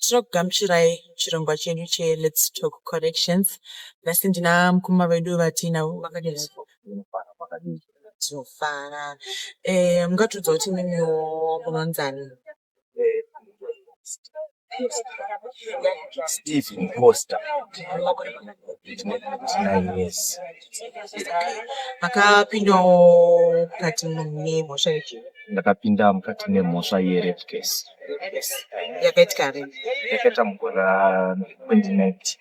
Tinokugamuchirai chirongwa chenyu Let's Talk Corrections. Nhasi ndina mukoma vedu vatinavo vakadini tinofara. Mungatudza kuti mimiwo munonzani? Stephen Costa. 9 years. Makapindawo mukati memhosva ichi? Ndakapinda mukati memhosva yerape case. Yakaitika rini? Yakaita mugore 2019.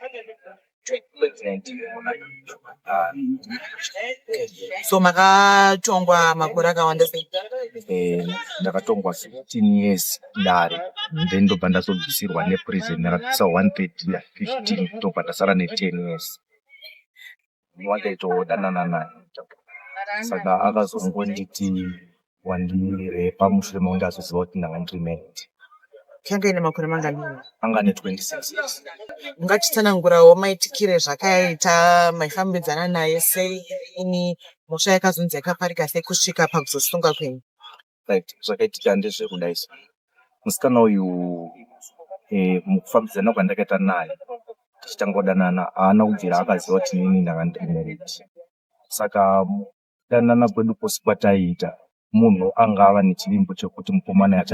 So makatongwa makore akawanda sei? Ndakatongwa 15 years ndare. Then ndobva ndazobvisirwa neprison ndakabvisa 115 ndobva ndasara ne10 years. Wakaitodanana naye. Saka akazongonditi wandirepa mushure mekunge azoziva kuti ndanga ndiri married. Kanga ine makore mangani? Anga ne 26 years. Ungatitsanangurawo maitikire zvakaita maifambidzana naye sei? Ini mhosva yakazonzi yakaparika sei kusvika pakuzosunga kwenyu? Right, zvakaitika ndezvekudaisa. Musikana uyu mukufambidzana kwandakaita naye tichitangodanana haana kubvira akaziva kuti nini ndanga ndiri married. Saka danana kwedu posi kwataiita munhu anga ava nechivimbo chekuti mukomana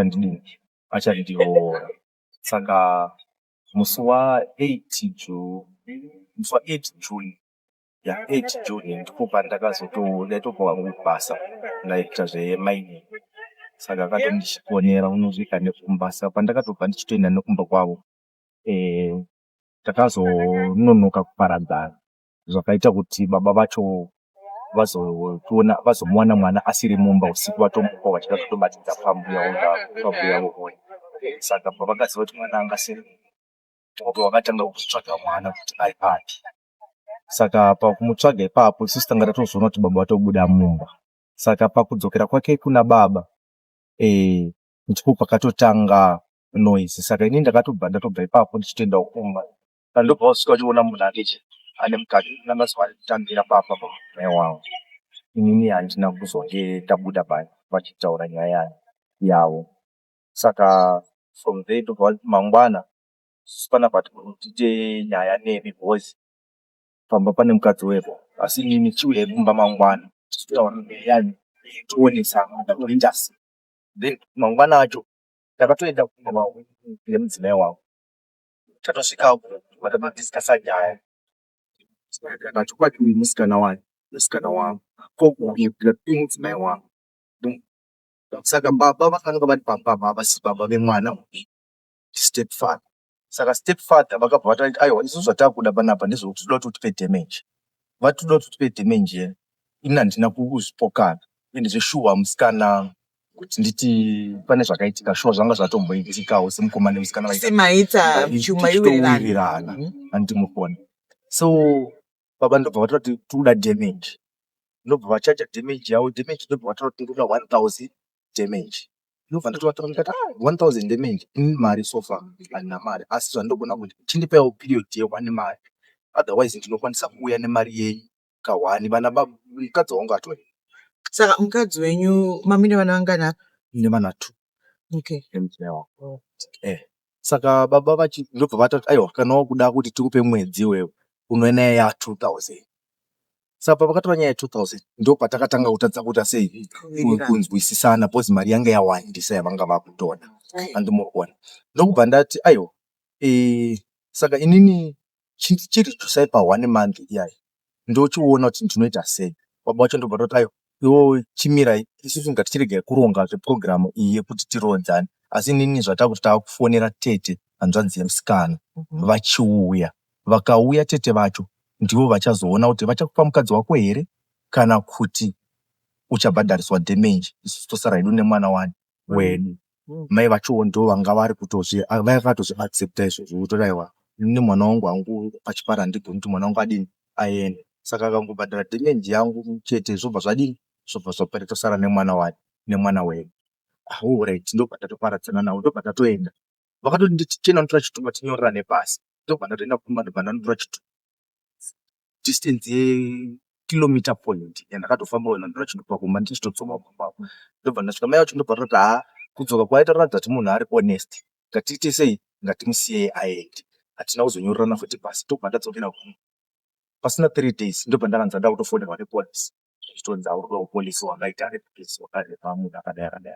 achandiroora. Saka musi wa8 June ndipo pandakazotobva wangu basa ndaita zvemining. Saka akatondichiponera unozvika nekumbasa. Pandakatobva ndichitoenda nekumba kwavo takazononoka kuparadzana zvakaita kuti baba vacho vazomuwana mwana asiri mumba usiku vatomuka vachida kutobatidza pambuya vohoi. Saka pavakaziva kuti mwana anga asiri vakatanga kutsvaga mwana kuti ari papi. Saka pakumutsvaga ipapo isusu tanga tatozoona kuti baba vatobuda mumba. Saka pakudzokera kwake kuna baba ndipo pakatotanga noise. Saka ini ndakatobva ipapo ndichitoenda kumba. Ndobva wasvika uchiona munhu ane mukati nangaswatambira papa mai wavo. Inini handina kuzonge tabuda vachitaura nyaya yavo. Saka from there ndobva mangwana panapa tiite nyaya nemi pamba pane mukadzi wepo. Asi inini chiuye kumba mangwana tichitaura nyaya tionesana ndindasi. Then mangwana acho takatoenda kumba nemudzimai wavo. Tatosvika vatadiscasa nyaya. Ndachokwati uyu musikana wangu kokuuya mudzimai wangu. Saka baba vakanga vari pamba havasi baba vemwana step father. Saka step father vakabva vatati aiwa isusu zvatakuda panapa ndezvokuti toda kuti utipe damage. Vatoda kuti utipe damage ini handina kuzvipokana. Ende zveshuwa musikana kuti nditi pane zvakaitika shuwa zvanga zvatomboitikawo semukomana nemusikana semaita chimawirirana handimukona. So baba ndobva vatoti toda damage. Ndobva vachacha damage yavo. Damage ndobva vatoti toda 1000 damage. Ndobva ndatovatara ndikati 1000 damage ini mari sofa handina mari. Asi zvandogona kuti chindipaiwo period yewane mari. Otherwise ndinokwanisa kuuya nemari yenyu kawani vana mukadzi wangu atori. Saka mukadzi wenyu mamine vana vangana? Mine vana 2. Okay. Saka baba vachi ndobva vatati aiwa kana wakuda kuti tikupe mwedzi wewe unoenda ya 2000. Saka pavakatora nyaya 2000 ndo patakatanga kutadza kuita sei kunzwisisana pozi mari yanga yawandisa yavanga vakutora. Handimurikuona. Ndokubva ndati aiwa saka inini chiri tusaipa 1 month iyai ndochiona kuti ndinoita sei. Baba vacho ndobva vatoti aiwa iwo chimira isusu ngatichirege kuronga zveprogramu iyi yekuti tirodzane. Asi nini zvatakuti takufonera tete hanzvadzi yemusikana vachiuya. Vakauya tete vacho ndivo vachazoona kuti vachakupa mukadzi wako here kana kuti uchabhadhariswa damage. Isusu tosara hedu nemwana wedu. Mai vacho ndo vanga vari vakatozviaccepta izvozvo kuti aiwa ini mwana wangu hangu pachipara ndigoni kuti mwana wangu adini aende. Saka akangobhadhara damage yangu chete zvobva zvadini zvobva zvapera tosara nemwana wedu. Alright ndobva tatoparadzana navo ndobva tatoenda. Vakatoti nditi chena notora chitupa tinyorera nepasi. Ndobva ndatoenda kumba ndobva ndanotora chitupa distance yekilometer point yandakatofamba ndanotora chitupa kumba ndichitotsoma kumba. Ndobva ndasvika mai vacho ndobva vatoti kudzoka kwaita ratidza kuti munhu ari honest. ngatiite sei, ngatimusiyei aende. Hatina kuzonyorerana futi pasi, ndobva ndadzokera kumba. Pasina 3 days ndobva ndakanzi ndada kutofonerwa nepolisi. Zvichitonzi auriwo polisi wakaita repukesi wakarepa munhu akadai akadai.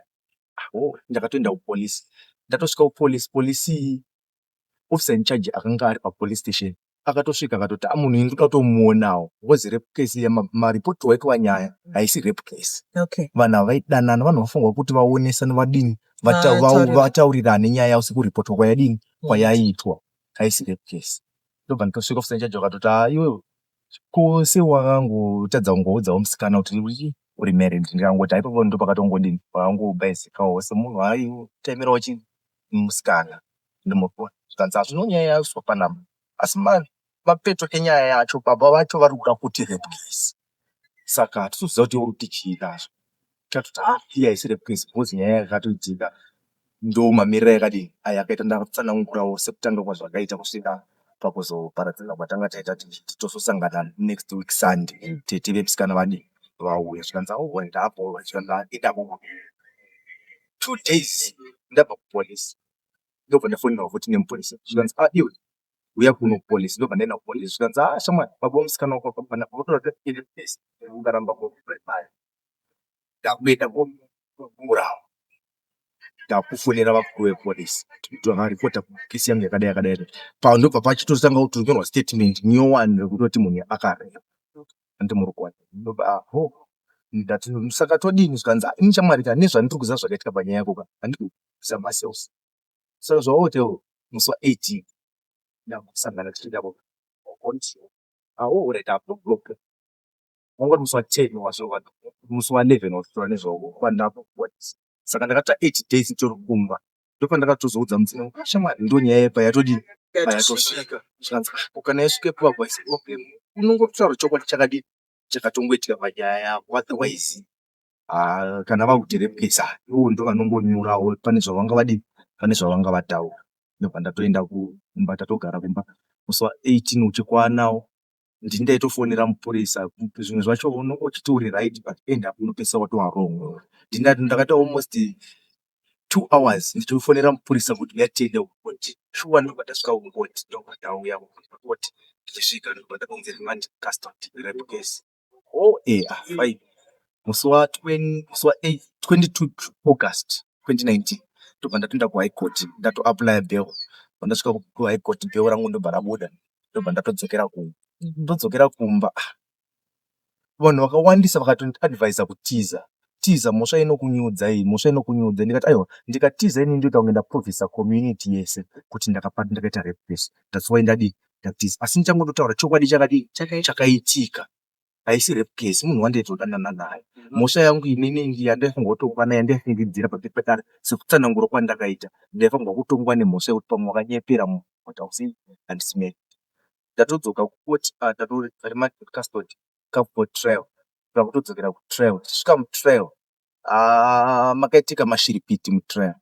Ndakatoenda kupolisi. Ndatosvika kupolisi, polisi officer in charge akanga ari papolice station akatosvika akatoti munhu ndinoda kutomuonawo. Wozi repukesi maripoti waitwa nyaya haisi repukesi. Vanhu vaidanana, vanhu vafungwa kuti vaonesane vadini, vataurirane nyaya yavo sekuripoti kwayadini kwayaitwa, haisi repukesi. Ndobva nditosvika officer in charge akatoti iwewe ko sewakangotadza kungoudzawo musikana kuti uri married. Ndikangoti ipapo ndo pakatongodini wakangobhaizikawo semunhu aitaimirawo chii musikana ndimupona. Zvikanzi hazvino nyaya yaiswa panapa, asi mapeto enyaya yacho baba vacho vari kuda kuti repukesi. Saka hatitoziva kuti uri tichiitazvo. Tatoti iyi haisi repukesi because nyaya yakatoitika ndomamiriro yakadini aya akaita ndatsanangurawo sekutanga kwazvakaita kusvika pakuzoparadzira kwatanga taita titozosangana next week Sunday tive musikana vadini vauya. Zvikanzi ndapo idapo 2 days ndabva kupolisi. Ndobva ndafonera futi nemupolisi. Zvikanzi iwe uya kuno polisi. Ndobva ndaenda kupolisi. Zvikanzi shamwari baba musikana wako akapana kutora repukesi ungaramba kuprepare. Ndakuenda kumurawo. Ndakufonera vakuru vepolisi vakaripota kesi yangu yakadai yakadai. Ndobva pachitotanga kutonyorwa statement new one rekutoti munhu akarepa ndimurukwana. Ndobva ndati saka todini. Zvikanzi ini shamwari nezvandiri kuziva zvakaitika panyaya yako handidi kuziva myself. Saka zvawotewo musi wa18 ndakusangana tichidapo alright apoblock. Wangoti musi wa10 wazova musi wa11 wazova nezvako kwandapo. Saka ndakata 8 days tori kumba. Ndopa ndakatozoudza mutsina shamwari ndo nyaya yepa yatodini payatosvika. Zvikanzi kana yasvikepo apo unongotaura chokwadi chakadini chakatongoitika panyaya yako. Otherwise kana vakuti repukesi ivo ndo vanongonyorawo pane zvavanga vadini, pane zvavanga vataura. Ndobva ndatoenda kumba, tatogara kumba. Musi wa18 uchikwanawo ndindaitofonera mupurisa. Zvimwe zvacho unongo uchiti uri right but end up unopesa watova wrong. Ndakaita almost 2 hours ndichifonera mupurisa kuti yatenda kuti shuwa ndobva ndasvika kukoti. Ndobva ndauya kukoti. Ndichisvika ndobva ndakunze remand custody repukesi. Fine. Musi wa22 August 2019 ndobva ndatoenda kuhigh court ndatoapply bail. Ndasvika kuhigh court bail rangu ndobva rabuda. Ndobva ndatodzokera kumba. Ndodzokera kumba vanhu vakawandisa vakatoadvisa kutiza mhosva inokunyudza iyi, mhosva inokunyudza. Ndikati aiwa ndikatiza ini ndoita kunge ndaprovhisa community yese kuti ndakaita repukesi. That's why ndatiza. Asi ndichangotaura chokwadi chakaitika. Haisi repukesi, munhu wandaitodanana naye. Mhosva yangu inini yandaifunga kutongwa naye yandaifungidzira papepetare sekutsanangura kwandakaita. Ndaifunga kutongwa nemhosva yekuti pamwe wakanyepera munhu kuti hausi handisi married. Ndatodzoka kukoti remand custody for trial. Ndakutodzokera kutrial. Tichisvika mutrial makaitika mashiripiti mutrial.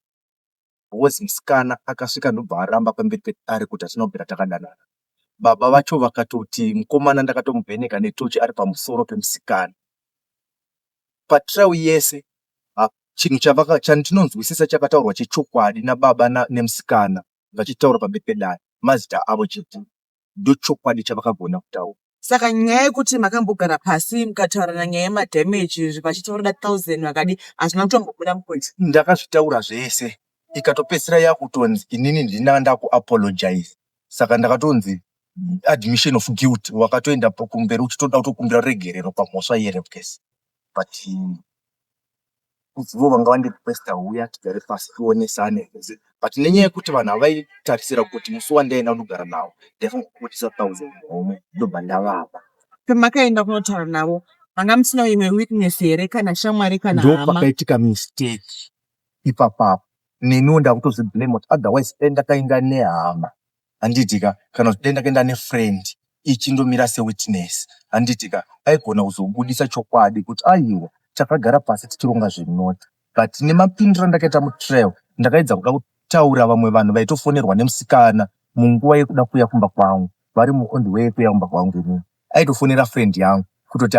Wozi musikana akasvika ndobva aramba pamberi petare kuti hatina kupera takadanana. Baba vacho vakatoti mukomana ndakatomuvheneka netochi ari pamusoro pemusikana. Patrial yese chinhu chandinonzwisisa chakataurwa chechokwadi nababa nemusikana vachitaura pamberi pedare mazita avo chete ndochokwadi chavakagona kutaura. Saka nyaya yekuti makambogara pasi mukataurana nyaya yemadhameji vachitaura 1000 vakadi hazvina kutombobuda mukoti. Ndakazvitaura zvese ikatopedzisira yakutonzi inini ndina ndakuapologize. Saka ndakatonzi admission of guilt. Wakatoenda kumberi uchitoda kutokumbira regerero pamhosva yerepukesi. But kuzivo vanga vandirequesta uya tigare pasi tionesane. But nenyaya yekuti vanhu havaitarisira kuti musi wandaenda kundogara navo ndaifunga kukotisa 1000 ndobva ndavapa. Pamakaenda kunotaura navo manga musina imwe weakness here kana shamwari kana hama? Ndopakaitika mistake ipapapo. Neniwo ndakutozviblame kuti otherwise ndakaenda nehama handitika kana kuti ndakaenda nefriend ichindomira sewitness handitika aigona kuzobudisa chokwadi kuti aiwa takagara pasi tichironga zvinoti. But nemapindiro ndakaita mutrial ndakaedza kuda kutaura vamwe vanhu vaitofonerwa nemusikana munguva yekuda kuuya kumba kwangu vari on the way yekuuya kumba kwangu. Ini aitofonera friend yangu kutoti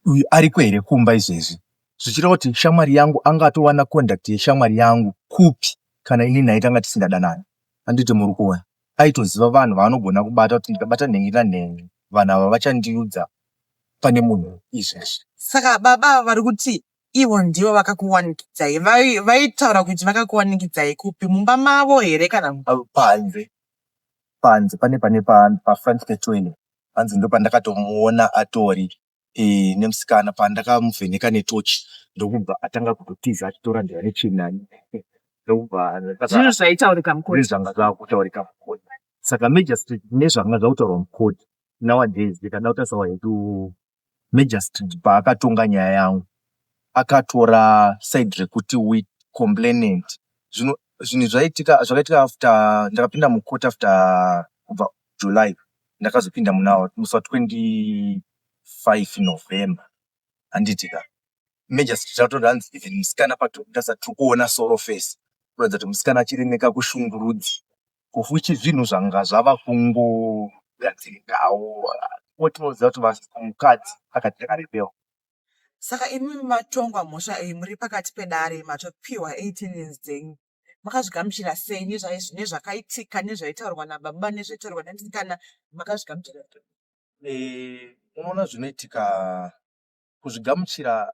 uyu ariko here kumba izvezvi, zvichireva kuti shamwari yangu angatowana contact yeshamwari yangu kupi kana inini naitanga tisingadanani. Anditi muri kuona aitoziva vanhu vaanogona kubata kuti ndikabata nhengi nanhengi vanhu ava vachandiudza pane munhu izvezvi. Saka baba vari kuti ivo ndivo vakakuwanikidzai, vaitaura kuti vakakuwanikidzai kupi, mumba mavo here kana panze pane pafront petoilet panze ndo pandakatomuona atori nemusikana pandakamuvheneka netochi ndokubva atanga kutotiza achitora ndiyani chinani ndokubva zvinhu zvaitaurika mukoti zvanga zvakutaurika mukoti. Saka Majesty nezvanga zvakutaurwa mukoti nowadays ndikada kutasawa hedu Majesty paakatonga nyaya yangu akatora side rekuti we complainant. Zvinhu zvakaitika after ndakapinda mukoti after kubva July ndakazopinda munawo musi wa25 November. Handitika Majesty zvatoda hanzi even musikana patokutasa tikuona solo face kuratidza kuti musikana achiri nekakushungurudzi kufuchi zvinhu zvanga zvava kungogadzirikawo otinoziva kuti mukadzi akati ndakarebewa. Saka imi matongwa mhosva iyi muri pakati pedare matopiwa 18 years dzenyu, makazvigamuchira sei nezvakaitika nezvaitaurwa nababa nezvaitaurwa nemusikana, makazvigamuchira? Unoona zvinoitika kuzvigamuchira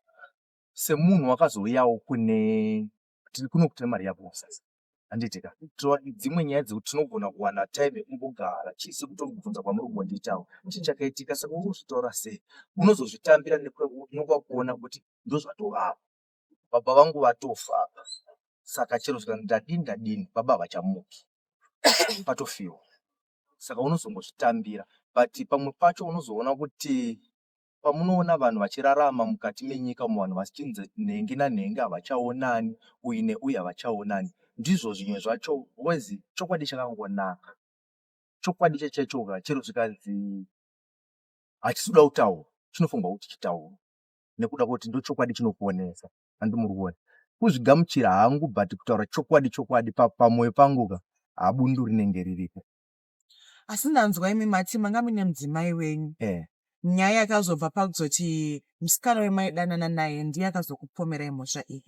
semunhu wakazouyawo kuno kutine mari yako sasa. Handitika dzimwe nyaya dzekuti tinogona kuwana time yekumbogara chisi kutobvunza kwamuri kumbonditawo chii chakaitika. Saka urikuzvitaura sei unozozvitambira nekunoka kuona kuti ndozvatovava baba vangu vatofa. Saka chero ndadini baba vachamuki patofiwa. Saka unozongozvitambira but pamwe pacho unozoona kuti pamunoona vanhu vachirarama mukati menyika muvanhu vachinzi nhengi nanhengi havachaonani uyu neuyu havachaonani, ndizvo zvimwe zvacho wezi chokwadi chakangonaka. Chokwadi chachoga chero zvikanzi hachisuda kutaura chinofunga kuti chitaura nekuda kuti ndo chokwadi chinokuonesa. Handimuri kuona kuzvigamuchira hangu but kutaura chokwadi pamwoyo pangu habundu rinenge riripo. Asi ndanzwa imi mati manga mune mudzimai wenyu nyaya yakazobva pakuzoti musikana wemaidanana naye ndiye akazokupomerai mhosva iyi.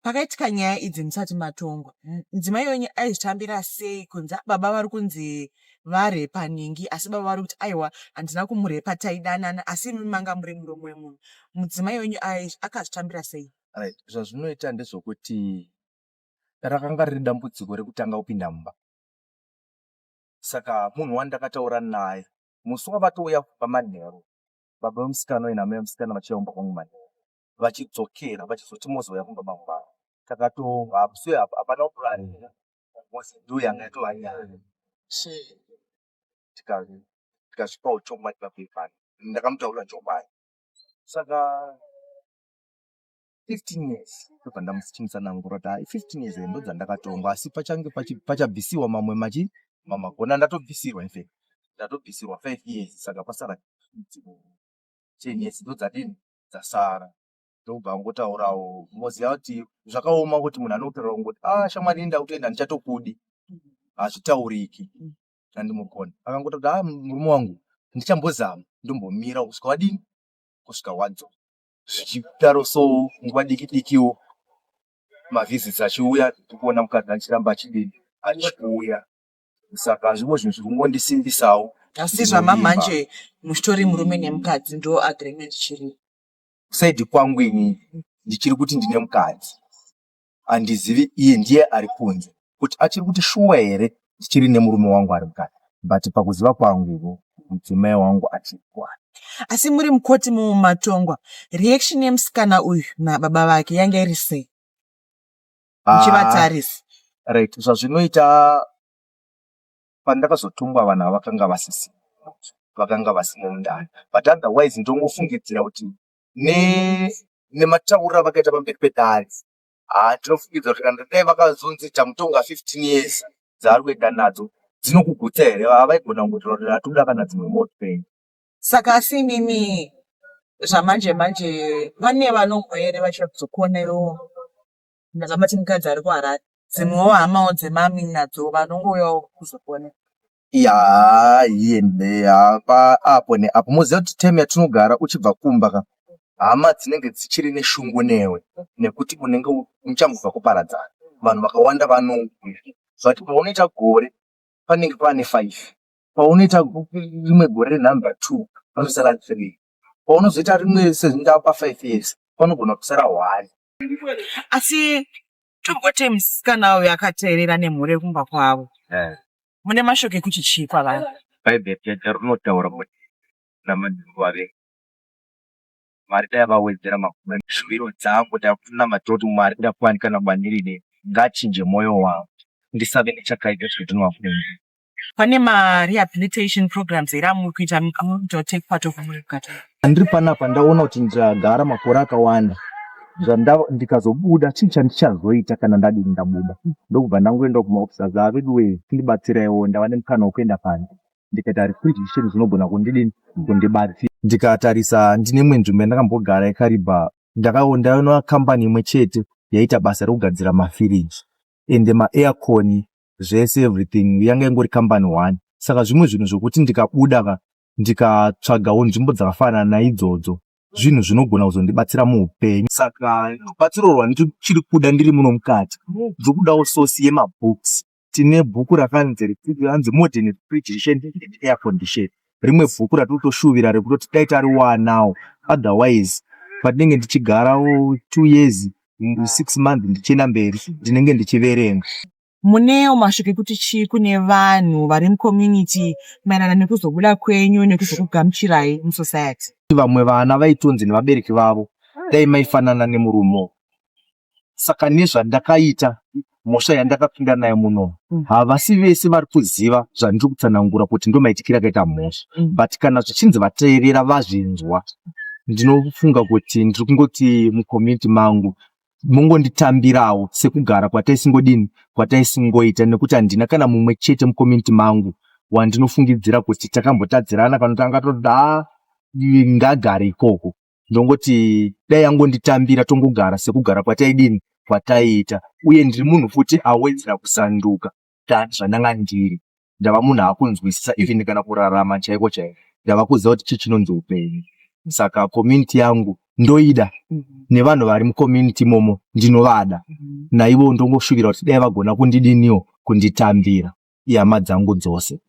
Pakaitika nyaya idzi musati matongwa, mudzimai wenyu aizvitambira sei kunzi baba vari kunzi varepa ningi asi baba vari kuti aiwa handina kumurepa taidanana asi imi manga muri muromo wemunhu, mudzimai wenyu akazvitambira sei? Zvazvinoita ndezvokuti rakanga riri dambudziko rekutanga kupinda mumba. Saka munhu wandakataura naye musi wavatouya pamanheru baba vemusikana uyu namai vemusikana vachiyaumba kwangu manheru vachidzokera vachizoti mozouya kumba mangwana takatohapuswe hapana kurarira mosi ndouya ngaitohanyanya tikasvipawo chokwadi papepani ndakamutaurira chokwadi. Saka 15 years ndobva ndamuchimutsanangura kuti 15 years ndo dzandakatongwa asi pachange pachabvisiwa mamwe mamagona ndatobvisirwa infact ndatobvisirwa 5 years. Saka pasara 10 years ndo dzasara ndobva ngotaurawo moziva kuti zvakaoma kuti munhu anotaura ngoti shamwari inda kutoenda ndichatokudi hazvitauriki. Handimukona akangoti kuti murume wangu ndichambozama ndombomira kusvika wadini kusvika wadzo zvichidaro so nguva dikidikiwo mavhizits achiuya tikuona mukadzi achiramba achiuya. Saka zvivo zvinhu zvikungondisimbisawo. Asi zvamamanje muchitori murume nemukadzi ndo agreement chiri saidi kwangu ini ndichiri kuti ndine mukadzi handizivi iye ndiye ari kunze kuti achiri kuti shuwa here ndichiri nemurume wangu ari mukadzi but pakuziva kwangu mudzimai wangu achiri kwani. Asi muri mukoti mumatongwa reaction yemusikana uyu nababa vake yange iri sei muchivatarisa? Right, zvazvinoita pandakazotungwa vanhu vakanga vasina mundani but otherwise ndongofungidzira kuti nematauriro vakaita pamberi pedare ndinofungidzira kuti kana dai vakazonzi tamutonga 15 years dzaari kuenda nadzo dzinokugutsa here havaigona kungotaura kuti hatoda kana dzimwe motopenyu. Saka asi nini zvamanje manje pane vanongwa here vachakuzokuonero nazvamati mukadzi ari kuharare dzimwewo hamawo dzemami nadzo vanongouyawo kuzokuonera? Apo neapo muziva kuti time yatinogara uchibva kumba hama dzinenge dzichiri neshungu newe nekuti unenge muchambobva kuparadzana vanhu vakawanda vanouya zvati paunoita gore panenge pane 5, paunoita rimwe gore renumber 2 panosara 3, paunozoita rimwe sezvinda pa5 years panogona kusara 1. Asi tomboti musikana uyu akateerera nemhuri kumba kwavo, mune mashoko ekuti chii kwavari? Bhaibheri rinotaura kuti namadhuvave Mwari dai vawedzera makumi shuviro dzangu ndakunamata kuti Mwari ndakuwanikana bandiri ngachinje moyo wangu ndisave nechakaita zvitinowa kuenda. Pane ma-rehabilitation programs here amuri kuita take part of muri kukata? Ndiri panapa ndaona kuti ndagara makore akawanda ndikazobuda chinhu chandichazoita kana ndadini ndabuda ndokubva ndangoenda kumaofisasi aveduwe tindibatsiraiwo ndava nemukana wekuenda panze ndikaita refugition zvinogona kundibatsira. Ndikatarisa ndine imwe nzvimbo yandakambogara yekaribha ndakaona kambani imwe chete yaita basa rekugadzira mafiriji ende maaircon zvese everything yanga ingori kambani 1. Saka zvimwe zvinhu zvokuti ndikabuda ndikatsvagawo nzvimbo dzakafanana naidzodzo zvinhu zvinogona kuzondibatsira muupenyu. Saka rubatsiro rwandichiri kuda ndiri muno mukati ndokudawo sosi yemabooks. Tine bhuku rakanzi Modern Refrigeration and Air Condition, rimwe bhuku ratinotoshuvira rekutoti dai tariwanawo, otherwise patinenge ndichigarawo 2 years 6 months ndichienda mberi ndinenge ndichiverenga. Munewo mashoko ekuti chii kune vanhu vari mucommunity maererano nekuzobuda kwenyu nekuzokugamuchirai musociety? Vamwe vana vaitonzi nevabereki vavo dai maifanana nemurume. Saka nezvandakaita mhosva yandakapinda nayo muno havasi vese vari kuziva zvandiri kutsanangura kuti ndomaitikira kaita mhosva, but kana zvichinzi vateerera vazvinzwa ndinofunga kuti ndiri kungoti mucommunity mangu mungonditambirawo sekugara kwataisingoita nekuti handina kana mumwe chete mucommunity mangu wandinofungidzira kuti takambotadzirana kana tanga toda ngagare ikoko. Ndongoti dai angonditambira tongogara sekugara kwataiita, uye ndiri munhu futi awedzera kusanduka zvandanga ndiri. Ndava munhu akunzwisisa even kana kurarama chaiko chaiko. Ndava kuziva kuti chinonzi upenyu. Saka community yangu ndoida nevanhu vari mucommunity momo ndinovada. Naivo ndongoshuvira kuti dai vagona kundidiniwo kunditambira ihama dzangu dzose.